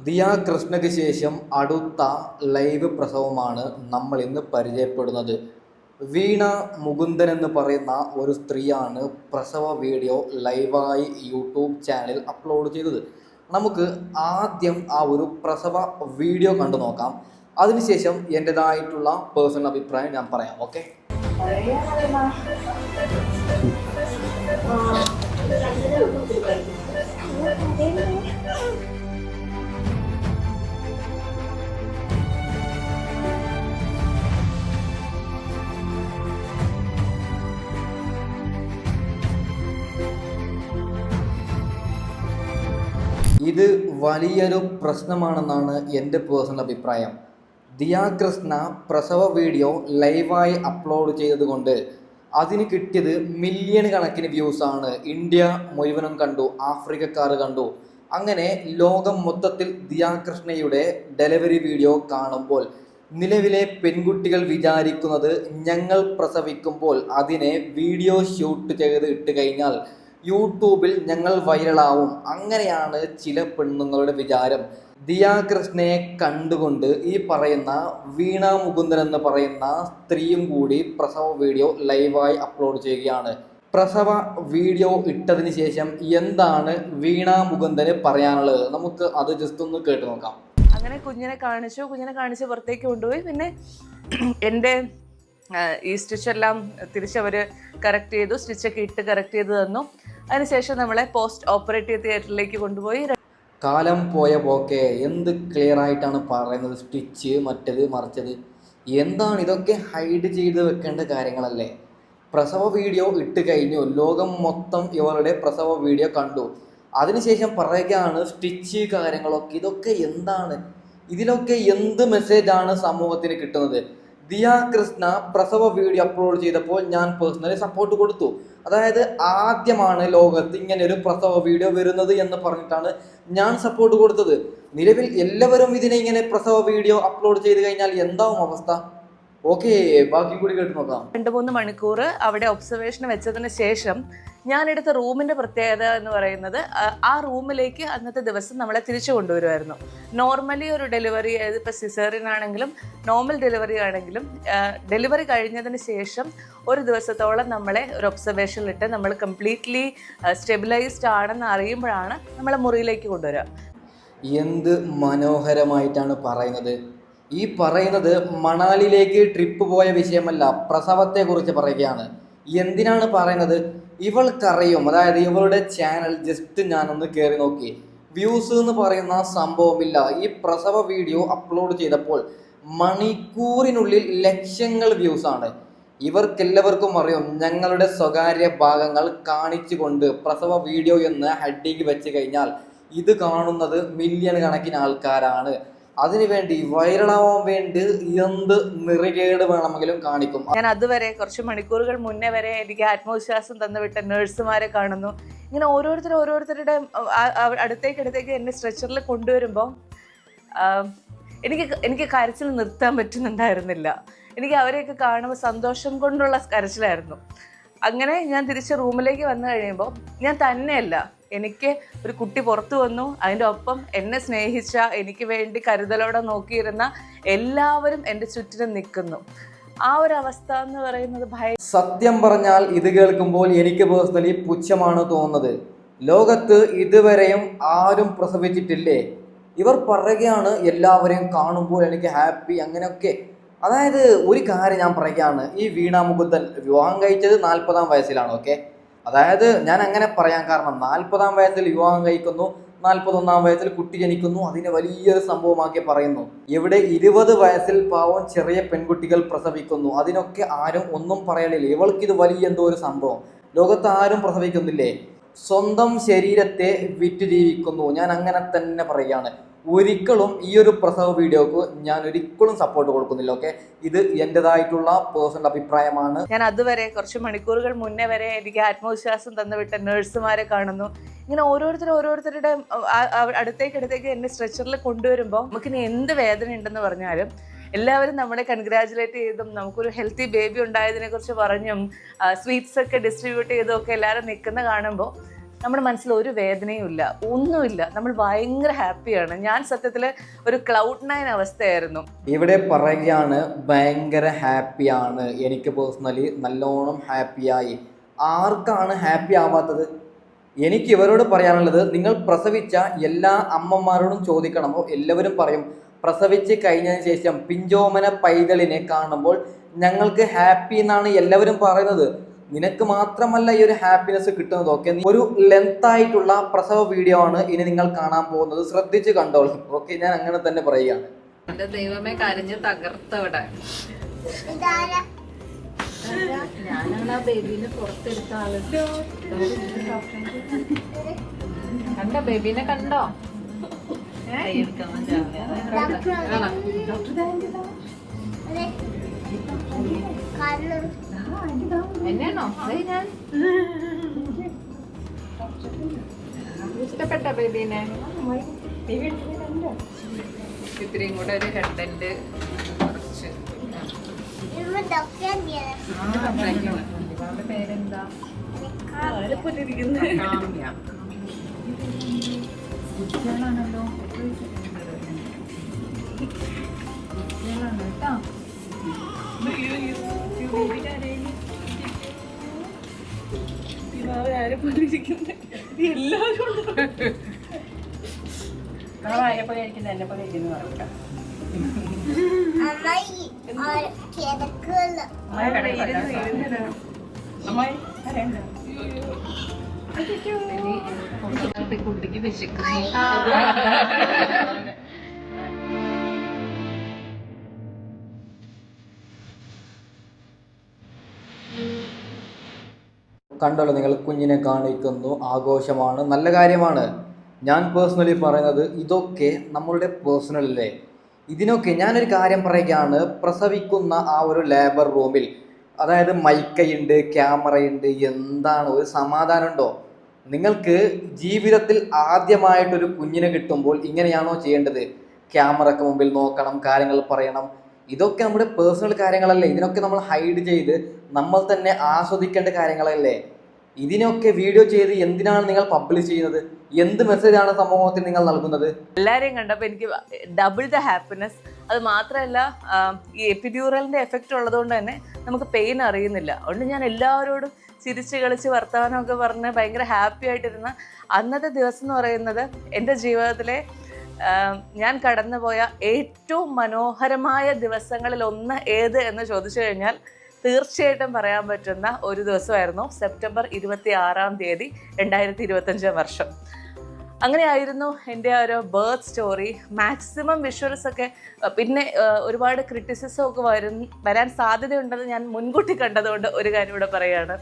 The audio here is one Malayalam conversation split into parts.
ദിയ കൃഷ്ണയ്ക്ക് ശേഷം അടുത്ത ലൈവ് പ്രസവമാണ് നമ്മൾ ഇന്ന് പരിചയപ്പെടുന്നത്. വീണ മുകുന്ദൻ എന്ന് പറയുന്ന ഒരു സ്ത്രീയാണ് പ്രസവ വീഡിയോ ലൈവായി യൂട്യൂബ് ചാനലിൽ അപ്ലോഡ് ചെയ്തത്. നമുക്ക് ആദ്യം ആ ഒരു പ്രസവ വീഡിയോ കണ്ടു നോക്കാം. അതിനുശേഷം എൻ്റെതായിട്ടുള്ള പേഴ്സണൽ അഭിപ്രായം ഞാൻ പറയാം. ഓക്കെ, ഇത് വലിയൊരു പ്രശ്നമാണെന്നാണ് എൻ്റെ പേഴ്സണൽ അഭിപ്രായം. ദിയ കൃഷ്ണ പ്രസവ വീഡിയോ ലൈവായി അപ്ലോഡ് ചെയ്തതുകൊണ്ട് അതിന് കിട്ടിയത് മില്യൺ കണക്കിന് വ്യൂസാണ്. ഇന്ത്യ മുഴുവനും കണ്ടു, ആഫ്രിക്കക്കാർ കണ്ടു. അങ്ങനെ ലോകം മൊത്തത്തിൽ ദിയ കൃഷ്ണയുടെ ഡെലിവറി വീഡിയോ കാണുമ്പോൾ നിലവിലെ പെൺകുട്ടികൾ വിചാരിക്കുന്നത് ഞങ്ങൾ പ്രസവിക്കുമ്പോൾ അതിനെ വീഡിയോ ഷൂട്ട് ചെയ്ത് ഇട്ട് കഴിഞ്ഞാൽ യൂട്യൂബിൽ ഞങ്ങൾ വൈറലാവും. അങ്ങനെയാണ് ചില പെണ്ണുങ്ങളുടെ വിചാരം. ദിയ കൃഷ്ണയെ കണ്ടുകൊണ്ട് ഈ പറയുന്ന വീണ മുകുന്ദൻ എന്ന് പറയുന്ന സ്ത്രീയും കൂടി പ്രസവ വീഡിയോ ലൈവായി അപ്ലോഡ് ചെയ്യുകയാണ്. പ്രസവ വീഡിയോ ഇട്ടതിന് ശേഷം എന്താണ് വീണ മുകുന്ദന് പറയാനുള്ളത്, നമുക്ക് അത് ജസ്റ്റ് ഒന്ന് കേട്ട് നോക്കാം. അങ്ങനെ കുഞ്ഞിനെ കാണിച്ച് പുറത്തേക്ക് കൊണ്ടുപോയി. പിന്നെ എൻ്റെ ഈ സ്റ്റിച്ചെല്ലാം തിരിച്ചവർ കറക്റ്റ് ചെയ്തു, സ്റ്റിച്ചൊക്കെ ഇട്ട് കറക്റ്റ് ചെയ്ത് തന്നു. അതിനുശേഷം നമ്മളെ പോസ്റ്റ് ഓപ്പറേറ്റീവ് തിയേറ്ററിലേക്ക് കൊണ്ടുപോയി. കാലം പോയ പോക്കെ എന്ത് ക്ലിയർ ആയിട്ടാണ് പറയുന്നത്. സ്റ്റിച്ച് മറ്റത് മറിച്ചത് എന്താണ് ഇതൊക്കെ ഹൈഡ് ചെയ്ത് വെക്കേണ്ട കാര്യങ്ങളല്ലേ. പ്രസവ വീഡിയോ ഇട്ട് കഴിഞ്ഞു, ലോകം മൊത്തം ഇവരുടെ പ്രസവ വീഡിയോ കണ്ടു. അതിനുശേഷം പറയുകയാണ് സ്റ്റിച്ച് കാര്യങ്ങളൊക്കെ. ഇതൊക്കെ എന്താണ്, ഇതിലൊക്കെ എന്ത് മെസ്സേജാണ് സമൂഹത്തിന് കിട്ടുന്നത്? ദിയ കൃഷ്ണ പ്രസവ വീഡിയോ അപ്ലോഡ് ചെയ്തപ്പോൾ ഞാൻ പേഴ്സണലി സപ്പോർട്ട് കൊടുത്തു. അതായത് ആദ്യമാണ് ലോകത്ത് ഇങ്ങനെ ഒരു പ്രസവ വീഡിയോ വരുന്നത് എന്ന് പറഞ്ഞിട്ടാണ് ഞാൻ സപ്പോർട്ട് കൊടുത്തത്. നിലവിൽ എല്ലാവരും ഇതിനെ ഇങ്ങനെ പ്രസവ വീഡിയോ അപ്ലോഡ് ചെയ്ത് കഴിഞ്ഞാൽ എന്താവും അവസ്ഥ? ഓക്കെ, ബാക്കി കൂടി കേട്ട് നോക്കാം. 2-3 മണിക്കൂർ അവിടെ ഒബ്സർവേഷൻ വെച്ചതിന് ശേഷം ഞാൻ എടുത്ത റൂമിൻ്റെ പ്രത്യേകത എന്ന് പറയുന്നത് ആ റൂമിലേക്ക് അന്നത്തെ ദിവസം നമ്മളെ തിരിച്ചു കൊണ്ടുവരുമായിരുന്നു. നോർമലി ഒരു ഡെലിവറി, ഇപ്പോൾ സിസേറിയൻ ആണെങ്കിലും നോർമൽ ഡെലിവറി ആണെങ്കിലും ഡെലിവറി കഴിഞ്ഞതിന് ശേഷം ഒരു ദിവസത്തോളം നമ്മളെ ഒരു ഒബ്സർവേഷനിലിട്ട് നമ്മൾ കംപ്ലീറ്റ്ലി സ്റ്റെബിലൈസ്ഡ് ആണെന്ന് അറിയുമ്പോഴാണ് നമ്മളെ മുറിയിലേക്ക് കൊണ്ടുവരിക. എന്ത് മനോഹരമായിട്ടാണ് പറയുന്നത്. ഈ പറയുന്നത് മണാലിയിലേക്ക് ട്രിപ്പ് പോയ വിഷയമല്ല, പ്രസവത്തെക്കുറിച്ച് പറയുകയാണ്. എന്തിനാണ് പറയുന്നത്? ഇവൾക്കറിയും. അതായത് ഇവളുടെ ചാനൽ ജസ്റ്റ് ഞാനൊന്ന് കയറി നോക്കി, വ്യൂസ് എന്ന് പറയുന്ന സംഭവമില്ല. ഈ പ്രസവ വീഡിയോ അപ്ലോഡ് ചെയ്തപ്പോൾ മണിക്കൂറിനുള്ളിൽ ലക്ഷങ്ങൾ വ്യൂസാണ്. ഇവർക്കെല്ലാവർക്കും അറിയും ഞങ്ങളുടെ സ്വകാര്യ ഭാഗങ്ങൾ കാണിച്ചുകൊണ്ട് പ്രസവ വീഡിയോ എന്ന് ഹെഡിങ് വെച്ച് കഴിഞ്ഞാൽ ഇത് കാണുന്നത് മില്യൺ കണക്കിന് ആൾക്കാരാണ്. അതിനുവേണ്ടി വൈറലാവാൻ വേണ്ടി എന്ത് നിറകേട് വേണമെങ്കിലും കാണിക്കും. ഞാൻ അതുവരെ കുറച്ച് മണിക്കൂറുകൾ മുന്നേ വരെ എനിക്ക് ആത്മവിശ്വാസം തന്നുവിട്ട നഴ്സുമാരെ കാണുന്നു. ഇങ്ങനെ ഓരോരുത്തരുടെ അടുത്തേക്ക് എന്നെ സ്ട്രെച്ചറിൽ കൊണ്ടുവരുമ്പോൾ എനിക്ക് കരച്ചിൽ നിർത്താൻ പറ്റുന്നുണ്ടായിരുന്നില്ല. എനിക്ക് അവരെയൊക്കെ കാണുമ്പോൾ സന്തോഷം കൊണ്ടുള്ള കരച്ചിലായിരുന്നു. അങ്ങനെ ഞാൻ തിരിച്ച് റൂമിലേക്ക് വന്നു കഴിയുമ്പോൾ ഞാൻ തന്നെയല്ല, എനിക്ക് ഒരു കുട്ടി പുറത്തു വന്നു. അതിൻ്റെ ഒപ്പം എന്നെ സ്നേഹിച്ച, എനിക്ക് വേണ്ടി കരുതലോടെ നോക്കിയിരുന്ന എല്ലാവരും എൻ്റെ ചുറ്റിനും നിൽക്കുന്നു. ആ ഒരു അവസ്ഥ എന്ന് പറയുന്നത് സത്യം പറഞ്ഞാൽ ഇത് കേൾക്കുമ്പോൾ എനിക്ക് പേഴ്സണലി പുച്ഛമാണ് തോന്നുന്നത്. ലോകത്ത് ഇതുവരെയും ആരും പ്രസവിച്ചിട്ടില്ലേ? ഇവർ പറയുകയാണ് എല്ലാവരെയും കാണുമ്പോൾ എനിക്ക് ഹാപ്പി അങ്ങനെയൊക്കെ. അതായത് ഒരു കാര്യം ഞാൻ പറയുകയാണ്, ഈ വീണ മുകുന്ദൻ വിവാഹം കഴിച്ചത് 40-ാം വയസ്സിലാണ്. ഓക്കെ, അതായത് ഞാൻ അങ്ങനെ പറയാൻ കാരണം 40-ാം വയസ്സിൽ വിവാഹം കഴിക്കുന്നു, 41-ാം വയസ്സിൽ കുട്ടി ജനിക്കുന്നു, അതിനെ വലിയൊരു സംഭവമാക്കി പറയുന്നു. ഇവിടെ 20 വയസ്സിൽ പാവം ചെറിയ പെൺകുട്ടികൾ പ്രസവിക്കുന്നു, അതിനൊക്കെ ആരും ഒന്നും പറയലില്ല. ഇവൾക്കിത് വലിയ എന്തോ ഒരു സംഭവം. ലോകത്ത് ആരും പ്രസവിക്കുന്നില്ലേ? സ്വന്തം ശരീരത്തെ വിറ്റ് ജീവിക്കുന്നു. ഞാൻ അങ്ങനെ തന്നെ പറയുകയാണ്. ഒരിക്കലും ഈ ഒരു പ്രസവ വീഡിയോക്ക് ഞാൻ ഒരിക്കലും സപ്പോർട്ട് കൊടുക്കുന്നില്ല. ഓക്കെ, ഇത് എൻ്റെതായിട്ടുള്ള പേഴ്സണൽ അഭിപ്രായമാണ്. ഞാൻ അതുവരെ കുറച്ച് മണിക്കൂറുകൾ മുന്നേ വരെ എനിക്ക് ആത്മവിശ്വാസം തന്നുവിട്ട നഴ്സുമാരെ കാണുന്നു. ഇങ്ങനെ ഓരോരുത്തരുടെ അടുത്തേക്ക് എന്നെ സ്ട്രെച്ചറിൽ കൊണ്ടുവരുമ്പോൾ നമുക്കിനി എന്ത് വേദന ഉണ്ടെന്ന് പറഞ്ഞാലും എല്ലാവരും നമ്മളെ കൺഗ്രാജുലേറ്റ് ചെയ്തും നമുക്കൊരു ഹെൽത്തി ബേബി ഉണ്ടായതിനെ കുറിച്ച് പറഞ്ഞും സ്വീറ്റ്സ് ഒക്കെ ഡിസ്ട്രിബ്യൂട്ട് ചെയ്തും ഒക്കെ എല്ലാവരും നിൽക്കുന്ന കാണുമ്പോൾ നമ്മുടെ മനസ്സിൽ ഒരു വേദനയും ഇല്ല, ഒന്നുമില്ല. നമ്മൾ ഭയങ്കര ഹാപ്പിയാണ്. ഞാൻ സത്യത്തിൽ ഒരു ക്ലൗഡ് 9 അവസ്ഥയായിരുന്നു. ഇവിടെ പറയുകയാണ് ഭയങ്കര ഹാപ്പിയാണ്. എനിക്ക് പേഴ്സണലി നല്ലോണം ഹാപ്പിയായി. ആർക്കാണ് ഹാപ്പി ആവാത്തത്? എനിക്ക് ഇവരോട് പറയാനുള്ളത്, നിങ്ങൾ പ്രസവിച്ച എല്ലാ അമ്മമാരോടും ചോദിക്കണം. എല്ലാവരും പറയും പ്രസവിച്ച് കഴിഞ്ഞതിന് ശേഷം പിഞ്ചോമന പൈതലിനെ കാണുമ്പോൾ ഞങ്ങൾക്ക് ഹാപ്പി എന്നാണ് എല്ലാവരും പറയുന്നത്. നിനക്ക് മാത്രമല്ല ഈ ഒരു ഹാപ്പിനെസ് കിട്ടുന്നത്. ഓക്കെ, ഒരു ലെങ്ത് ആയിട്ടുള്ള പ്രസവ വീഡിയോ ആണ് ഇനി നിങ്ങൾ കാണാൻ പോകുന്നത്. ശ്രദ്ധിച്ച് കണ്ടോളൂ. ഓക്കെ, ഞാൻ അങ്ങനെ തന്നെ പറയുകയാണ്. എന്റെ ദൈവമേ, കരഞ്ഞ് തകർത്തവിടെ. ഞാനാണ് ആ ബേബീനെ പുറത്തെടുത്ത ആള്. കണ്ടോ ബേബീനെ? കണ്ടോ? എന്നെയാണോ ഞാൻ ഇഷ്ടപ്പെട്ട ബേബീനെ? ഇത്രയും കൂടെ ഒരു ഹെഡുണ്ട്, കുറച്ച്. പേരെന്താ? കാമ്യ. കുട്ടികളാണല്ലോ കേട്ടോ. കുട്ടിക്ക് വിശക്കുന്നു. കണ്ടല്ലോ നിങ്ങൾ, കുഞ്ഞിനെ കാണിക്കുന്നു, ആഘോഷമാണ്, നല്ല കാര്യമാണ്. ഞാൻ പേഴ്സണലി പറയുന്നത് ഇതൊക്കെ നമ്മളുടെ പേഴ്സണൽ അല്ലേ. ഇതിനൊക്കെ ഞാനൊരു കാര്യം പറയുകയാണ്. പ്രസവിക്കുന്ന ആ ഒരു ലേബർ റൂമിൽ, അതായത് മൈക്കയുണ്ട്, ക്യാമറയുണ്ട്, എന്താണ് ഒരു സമാധാനമുണ്ടോ? നിങ്ങൾക്ക് ജീവിതത്തിൽ ആദ്യമായിട്ടൊരു കുഞ്ഞിനെ കിട്ടുമ്പോൾ ഇങ്ങനെയാണോ ചെയ്യേണ്ടത്? ക്യാമറയ്ക്ക് മുമ്പിൽ നോക്കണം, കാര്യങ്ങൾ പറയണം. ഇതൊക്കെ നമ്മുടെ പേഴ്സണൽ കാര്യങ്ങളല്ലേ. ഇതിനൊക്കെ നമ്മൾ ഹൈഡ് ചെയ്ത് നമ്മൾ തന്നെ ആസ്വദിക്കേണ്ട കാര്യങ്ങളല്ലേ. ഇതിനൊക്കെ വീഡിയോ ചെയ്ത് എന്തിനാണ് നിങ്ങൾ പബ്ലിഷ് ചെയ്യുന്നത്? എന്ത് മെസ്സേജാണ് സമൂഹത്തിൽ നിങ്ങൾ നൽകുന്നത്? എല്ലാവരെയും കണ്ടപ്പോൾ എനിക്ക് ഡബിൾ ദ ഹാപ്പിനെസ്. അത് മാത്രമല്ല, ഈ എപ്പിഡ്യൂറലിൻ്റെ എഫക്റ്റ് ഉള്ളതുകൊണ്ട് തന്നെ നമുക്ക് പെയിൻ അറിയുന്നില്ല. അതുകൊണ്ട് ഞാൻ എല്ലാവരോടും ചിരിച്ച് കളിച്ച് വർത്തമാനമൊക്കെ പറഞ്ഞ് ഭയങ്കര ഹാപ്പി ആയിട്ടിരുന്ന അന്നത്തെ ദിവസം എന്ന് പറയുന്നത് എൻ്റെ ജീവിതത്തിലെ ഞാൻ കടന്നുപോയ ഏറ്റവും മനോഹരമായ ദിവസങ്ങളിൽ ഒന്ന് ഏത് എന്ന് ചോദിച്ചു കഴിഞ്ഞാൽ തീർച്ചയായിട്ടും പറയാൻ പറ്റുന്ന ഒരു ദിവസമായിരുന്നു സെപ്റ്റംബർ 26-ാം തീയതി 2025 വർഷം. അങ്ങനെയായിരുന്നു എൻ്റെ ഒരു ബർത്ത് സ്റ്റോറി. മാക്സിമം വിഷ്വൽസൊക്കെ, പിന്നെ ഒരുപാട് ക്രിറ്റിസിസം ഒക്കെ വരാൻ സാധ്യതയുണ്ടെന്ന് ഞാൻ മുൻകൂട്ടി കണ്ടതുകൊണ്ട് ഒരു കാര്യം ഇവിടെ പറയുകയാണ്.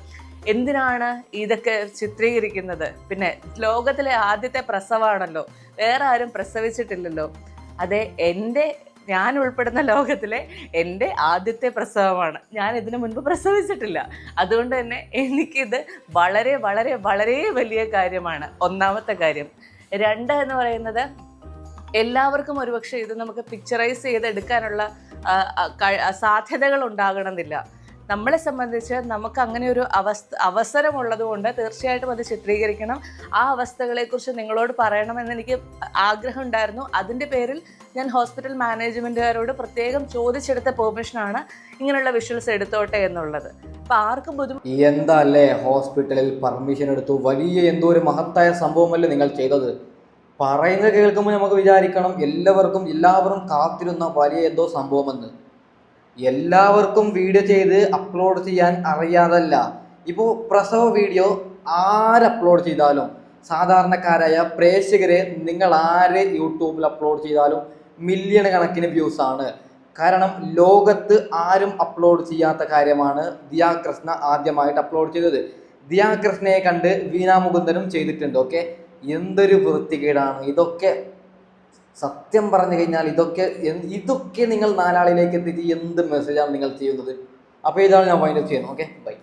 എന്തിനാണ് ഇതൊക്കെ ചിത്രീകരിക്കുന്നത്? പിന്നെ ലോകത്തിലെ ആദ്യത്തെ പ്രസവമാണല്ലോ, വേറെ ആരും പ്രസവിച്ചിട്ടില്ലല്ലോ. അതെ, ഞാൻ ഉൾപ്പെടുന്ന ലോകത്തിലെ എൻ്റെ ആദ്യത്തെ പ്രസവമാണ്. ഞാൻ ഇതിനു മുൻപ് പ്രസവിച്ചിട്ടില്ല. അതുകൊണ്ട് തന്നെ എനിക്കിത് വളരെ വളരെ വളരെ വലിയ കാര്യമാണ്. ഒന്നാമത്തെ കാര്യം. 2 എന്ന് പറയുന്നത്, എല്ലാവർക്കും ഒരുപക്ഷെ ഇത് നമുക്ക് പിക്ചറൈസ് ചെയ്തെടുക്കാനുള്ള സാധ്യതകൾ ഉണ്ടാകണമെന്നില്ല. നമ്മളെ സംബന്ധിച്ച് നമുക്ക് അങ്ങനെ ഒരു അവസരമുള്ളത് കൊണ്ട് തീർച്ചയായിട്ടും അത് ചിത്രീകരിക്കണം. ആ അവസ്ഥകളെക്കുറിച്ച് നിങ്ങളോട് പറയണമെന്ന് എനിക്ക് ആഗ്രഹം ഉണ്ടായിരുന്നു. അതിൻ്റെ പേരിൽ ഞാൻ ഹോസ്പിറ്റൽ മാനേജ്മെൻറ്റുകാരോട് പ്രത്യേകം ചോദിച്ചെടുത്ത പെർമിഷനാണ് ഇങ്ങനെയുള്ള വിഷ്വൽസ് എടുത്തോട്ടെ എന്നുള്ളത്. അപ്പം ആർക്കും എന്താ അല്ലേ, ഹോസ്പിറ്റലിൽ പെർമിഷൻ എടുത്തു. വലിയ എന്തോ ഒരു മഹത്തായ സംഭവമല്ലേ നിങ്ങൾ ചെയ്തത്. പറയുന്നത് കേൾക്കുമ്പോൾ നമുക്ക് വിചാരിക്കണം എല്ലാവരും കാത്തിരുന്ന വലിയ എന്തോ സംഭവമെന്ന്. എല്ലാവർക്കും വീഡിയോ ചെയ്ത് അപ്ലോഡ് ചെയ്യാൻ അറിയാതല്ല. ഇപ്പോൾ പ്രസവ വീഡിയോ അപ്ലോഡ് ചെയ്താലും, സാധാരണക്കാരായ പ്രേക്ഷകരെ നിങ്ങൾ യൂട്യൂബിൽ അപ്ലോഡ് ചെയ്താലും മില്യൺ കണക്കിന് വ്യൂസ് ആണ്. കാരണം ലോകത്ത് ആരും അപ്ലോഡ് ചെയ്യാത്ത കാര്യമാണ് ദിയ കൃഷ്ണ ആദ്യമായിട്ട് അപ്ലോഡ് ചെയ്തത്. ദിയ കൃഷ്ണയെ കണ്ട് വീണ മുകുന്ദനും ചെയ്തിട്ടുണ്ട്. ഓക്കെ, എന്തൊരു വൃത്തികേടാണ് ഇതൊക്കെ. സത്യം പറഞ്ഞു കഴിഞ്ഞാൽ ഇതൊക്കെ നിങ്ങൾ നാലാളിലേക്ക് എത്തിച്ച് എന്ത് മെസ്സേജാണ് നിങ്ങൾ ചെയ്യുന്നത്? അപ്പോൾ ഇതാണ് ഞാൻ ഫൈനൽ ചെയ്യുന്നത്. Okay, by.